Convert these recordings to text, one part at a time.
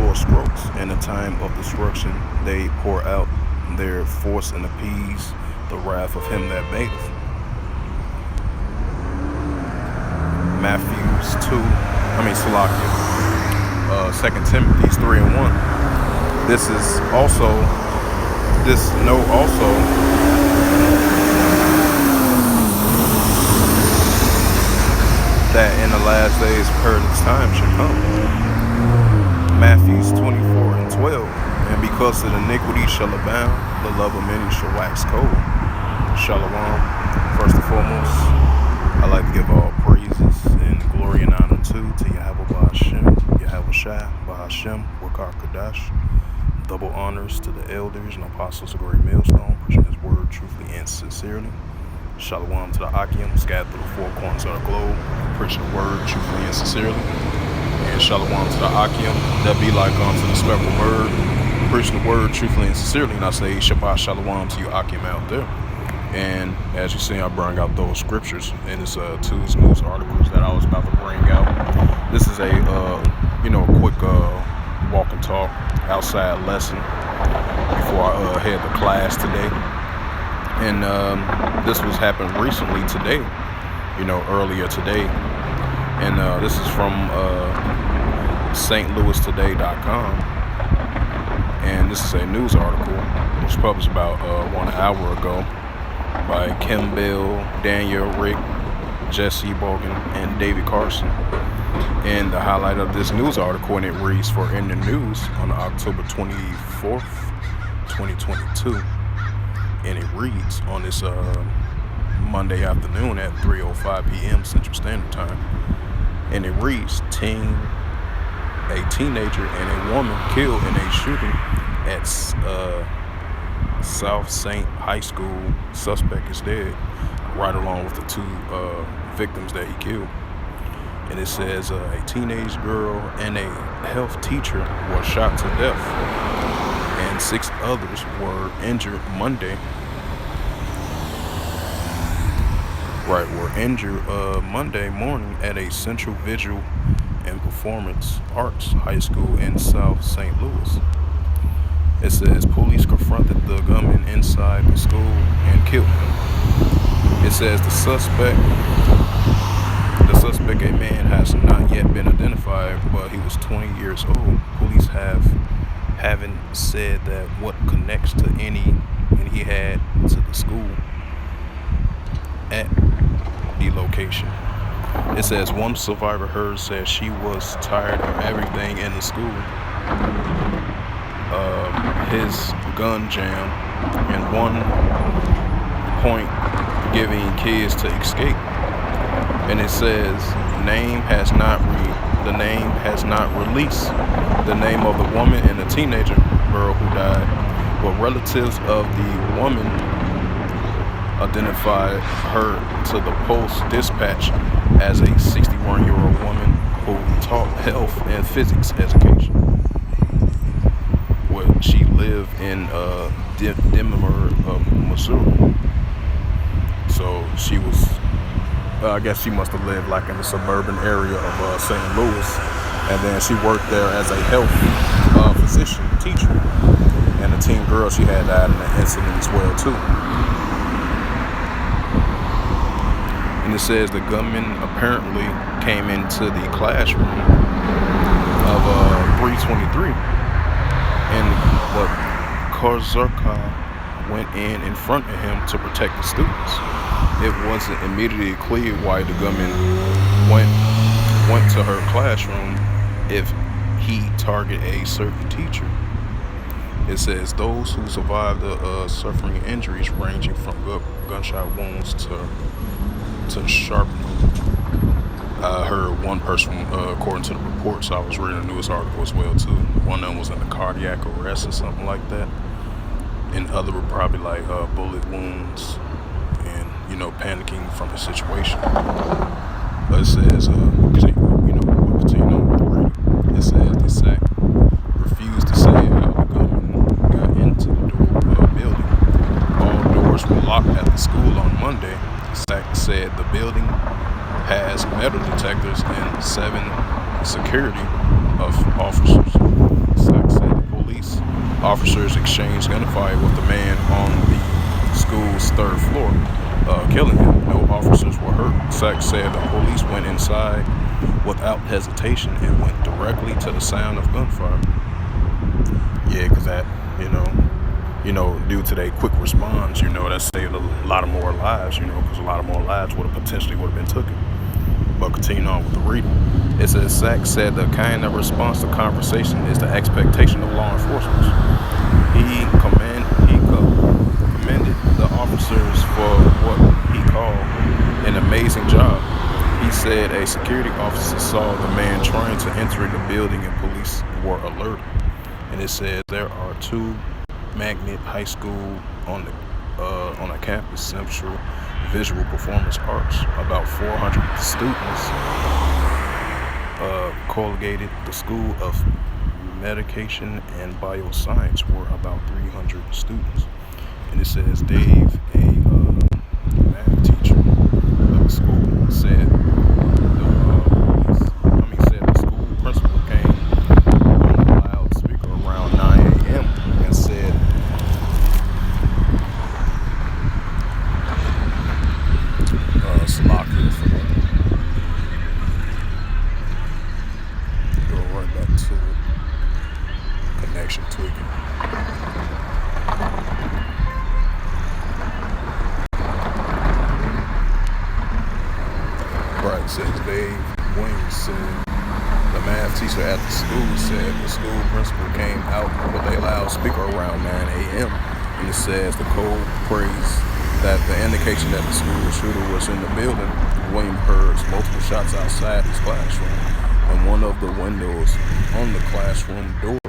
sore strokes. In the time of destruction, they pour out their force and appease the wrath of him that maketh. Matthew's 2, Salakia, 2 Timothy 3 and 1. This note also that in the last days perilous time should come. Matthews 24 and 12. And because of iniquity shall abound, the love of many shall wax cold. Shalom. First and foremost, I like to give all praises and glory and honor to Yahweh Ba'Hashem, Yahweh Shai, Ba'Hashem, Wakar Kadash. Double honors to the elders and apostles of Great Millstone, preaching his word truthfully and sincerely. Shalom to the Akim, scattered through the four corners of the globe, preaching the word truthfully and sincerely. And shalom to the Akim, that be like unto the spectral word, preaching the word truthfully and sincerely. And I say Shabbat Shalom to you Akim out there. And as you see, I bring out those scriptures, and it's two news articles that I was about to bring out. This is a quick walk and talk outside lesson before I head to class today. And this was happened recently today, earlier today. And this is from stlouistoday.com. And this is a news article. It was published about 1 hour ago by Kim Bell, Daniel Rick, Jesse Bogan, and David Carson. And the highlight of this news article, and it reads for In the News on October 24th, 2022. And it reads on this Monday afternoon at 3:05 p.m. Central Standard Time. And it reads, a teenager and a woman killed in a shooting at South Saint High School. Suspect is dead, right along with the two victims that he killed. And it says a teenage girl and a health teacher were shot to death, and 6 others were injured Monday. Monday morning at a Central Visual and Performance Arts High School in South St. Louis. It says police confronted the gunman inside the school and killed him. It says the suspect, a man, has not yet been identified, but he was 20 years old. Police haven't said that what connects to any and he had to the school at the location. It says one survivor heard said she was tired of everything in the school. His gun jam and one point giving kids to escape. And it says the name has not released the name of the woman and the teenager girl who died, but relatives of the woman identified her to the Post-Dispatch as a 61-year-old woman who taught health and physics education. She lived in Denver, Missouri. So she was, I guess she must have lived like in the suburban area of St. Louis. And then she worked there as a health physician, teacher. And the teen girl, she had died in an incident as well too. And it says the gunman apparently came into the classroom of 323. But Kozurka went in front of him to protect the students. It wasn't immediately clear why the gunman went to her classroom if he targeted a certain teacher. It says those who survived the suffering injuries ranging from gunshot wounds to sharpening. I heard one person, according to the reports, I was reading a news article as well too. One of them was in a cardiac arrest or something like that, and other were probably like bullet wounds and panicking from the situation. But it says, we'll continue on with the reading. It says the SAC refused to say how the gunman got into the building. All doors were locked at the school on Monday. SAC said the building has metal detectors and 7 security officers. Sachs said the police officers exchanged gunfire with the man on the school's third floor, killing him. No officers were hurt. Sachs said the police went inside without hesitation and went directly to the sound of gunfire. Yeah, because that, due to their quick response, that saved a lot of more lives, because a lot of more lives potentially would have been taken. But continuing on with the reading, it says Sachs said the kind of response to conversation is the expectation of law enforcement. He commended the officers for what he called an amazing job. He said a security officer saw the man trying to enter the building and police were alerted. And it says there are two magnet high school on a campus, Central Visual Performance Arts. About 400 students collegated. The School of Medication and Bioscience were about 300 students. And it says Dave, a math teacher of the school, said the school principal came on a loudspeaker around 9 a.m. and said Slockers. Go right back to it. Connection tweaking. Right, says Dave Wing said the math teacher at the school said the school principal came out with a loudspeaker around 9 a.m. And it says the code prays that the indication that the school shooter was in the building. William heard multiple shots outside his classroom, and one of the windows on the classroom door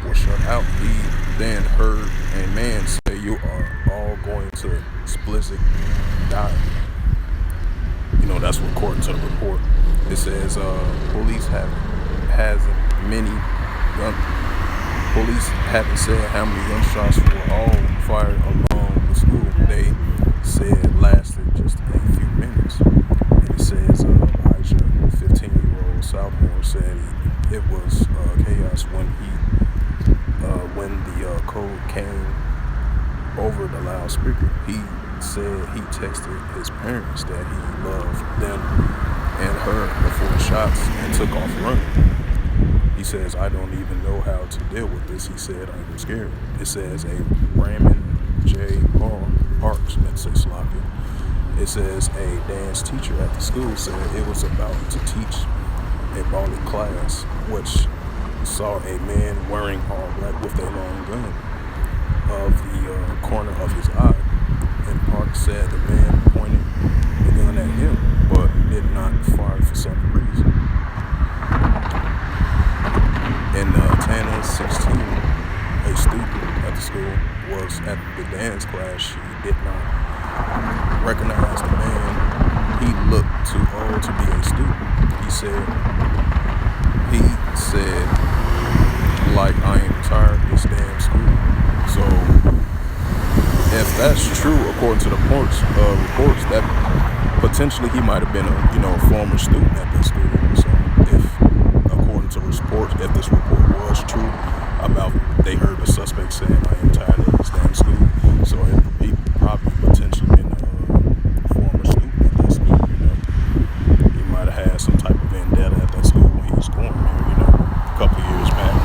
was shut out. He then heard a man say, "You are all going to explicit die." That's according to the report. It says police haven't said how many gunshots were all fired along the school. They said lasted just a few minutes. And it says Elijah, 15-year-old sophomore, said it was chaos when the code came over the loudspeaker. He said he texted his parents that he loved them and her before the shots and took off running. He says, "I don't even know how to deal with this." He said, "I'm scared." It says a Raymond J. Parks, let's say Sloppy. It says a dance teacher at the school said it was about to teach a ballet class, which saw a man wearing all black with a long gun of the corner of his eye. And Parks said the man pointed the gun at him, but did not fire for some reason. And Tana, 16, a student at the school, was at the dance class. She did not recognize the man. He looked too old to be a student. He said, like, "I am tired of this damn school." So if that's true, according to the reports, that potentially he might have been a former student at this school. So according to reports, if this report was true about they heard the suspect saying, "I am tired of this damn school," so he probably potentially been a former student at that school. He might have had some type of vendetta at that school when he was going there, a couple of years back,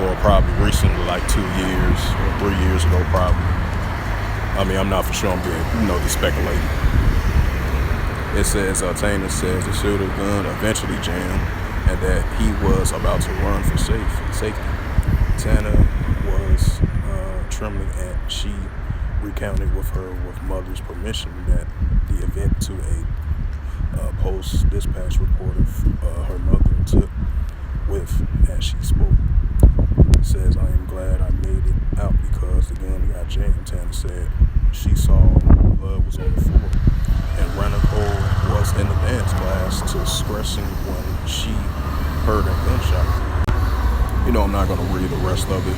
or probably recently, like 2 years or 3 years ago, probably. I mean, I'm not for sure. I'm being, just speculating. It says, Taylor says the shooter gun eventually jammed and that he was about to run for safety. Tana was trembling and she recounted with mother's permission that the event to a Post-Dispatch reporter her mother took with as she spoke. Says, "I am glad I made it out because the gun got jammed." Tana said she saw blood was on the floor and Ranico was in the dance class discretion when she heard a gunshot. I'm not going to read the rest of it.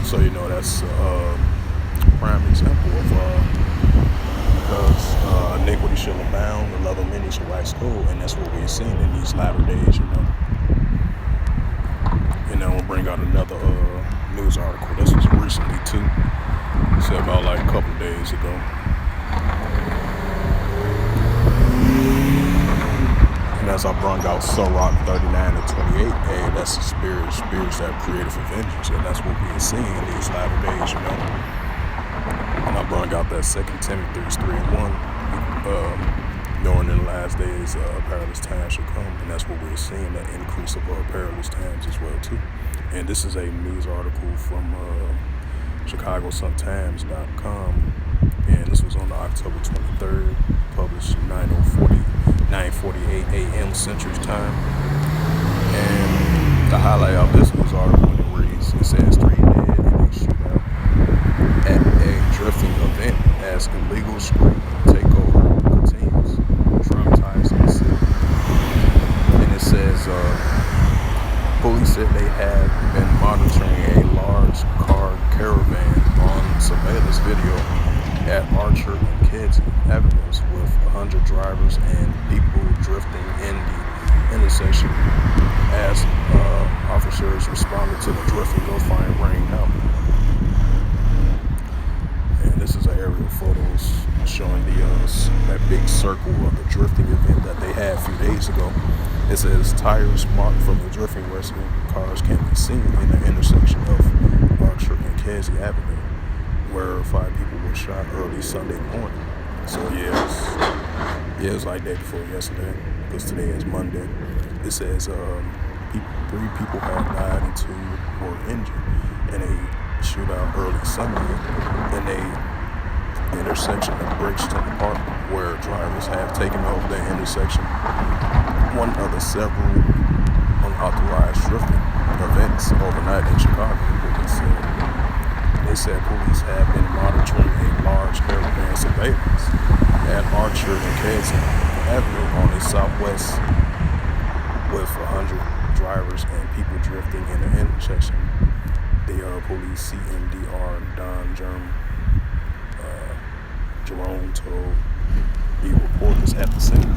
So, that's a prime example of because iniquity shall abound, the love of many shall wax cold, and that's what we're seeing in these latter days, bring out another news article. This was recently too. It's about like a couple days ago. And as I brung out Rock 39 and 28, hey, that's the spirits that created for vengeance, and that's what we are seeing in these latter days, you know. And I brung out that 2 Timothy 3:1, knowing in the last days perilous times shall come, and that's what we're seeing, that increase of perilous times as well too. And this is a news article from ChicagoSunTimes.com, and this was on October 23rd, published 9:48 a.m. Central Time. And the highlight of this news article reads, it says 3 dead in a shootout at a drifting event as illegal street takeover continues, traumatizing the city. And it says police said they had been monitoring a large car caravan on surveillance video at Archer and Kedzie Avenues with 100 drivers and people drifting in the intersection as officers responded to the drifting go find rain out. And this is an aerial photos showing that big circle of the drifting event that they had a few days ago. It says tires marked from the drifting wrestling cars can be seen in the intersection of Archer and Kedzie Avenue, where 5 people were shot early Sunday morning. So it was like day before yesterday, because today is Monday. It says 3 people have died and 2 were injured in a shootout early Sunday in a intersection of Bridgeton Park, where drivers have taken over the intersection, one of the several unauthorized drifting events overnight in Chicago. They said police have been monitoring a large caravan surveillance at Archer and Kedzie Avenue on the southwest with 100 drivers and people drifting in the intersection. The police CMDR Don Jerome told the reporters at the scene.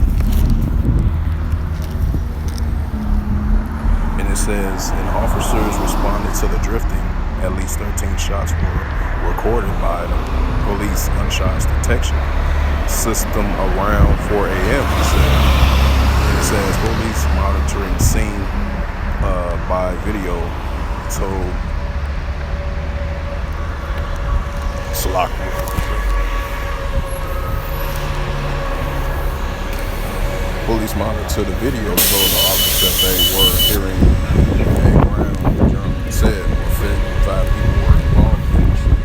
And it says, and officers responded to the drifting. At least 13 shots were recorded by the police gunshots detection system around 4 a.m. It says police monitoring scene by video told Slockman. Police monitored the video told the officer that they were hearing a ground drum said 5 people were involved in the shooting.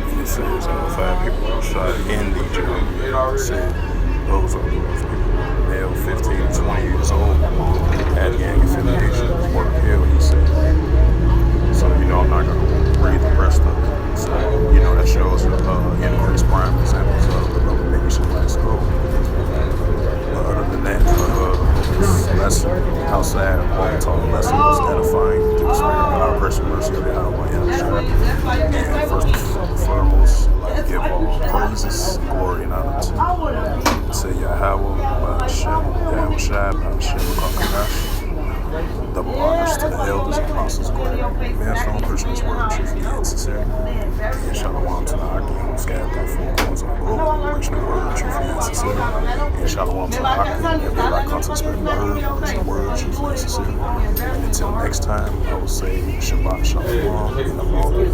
And it says 5 people were shot in the jail. Said those people, male 15 to 20 years old, had gang affiliation, were killed, he said. So, I'm not going to read the rest of it. So, that shows increased crime examples of the nation last go. But other than that, that's outside of what we talk, less was edifying through the spirit of our grace and mercy of Yahweh. And first and foremost, I'd like to give all praises, glory, and honor to Yahweh, Hashem, Yahweh Shai, Hashem, Kakadash. Double honors to the elders, apostles, millstone, Christians, word, truthfully and sincerely. And shalom to the Akim, scattered through 4 corners of the globe, original word, truthfully and sincerely. And shalom to the Akim, if they like contemplating word, original word, truthfully and sincerely. And until next time, I will say Shabbat Shalom and Allah.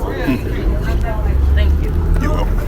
Thank you. You're welcome.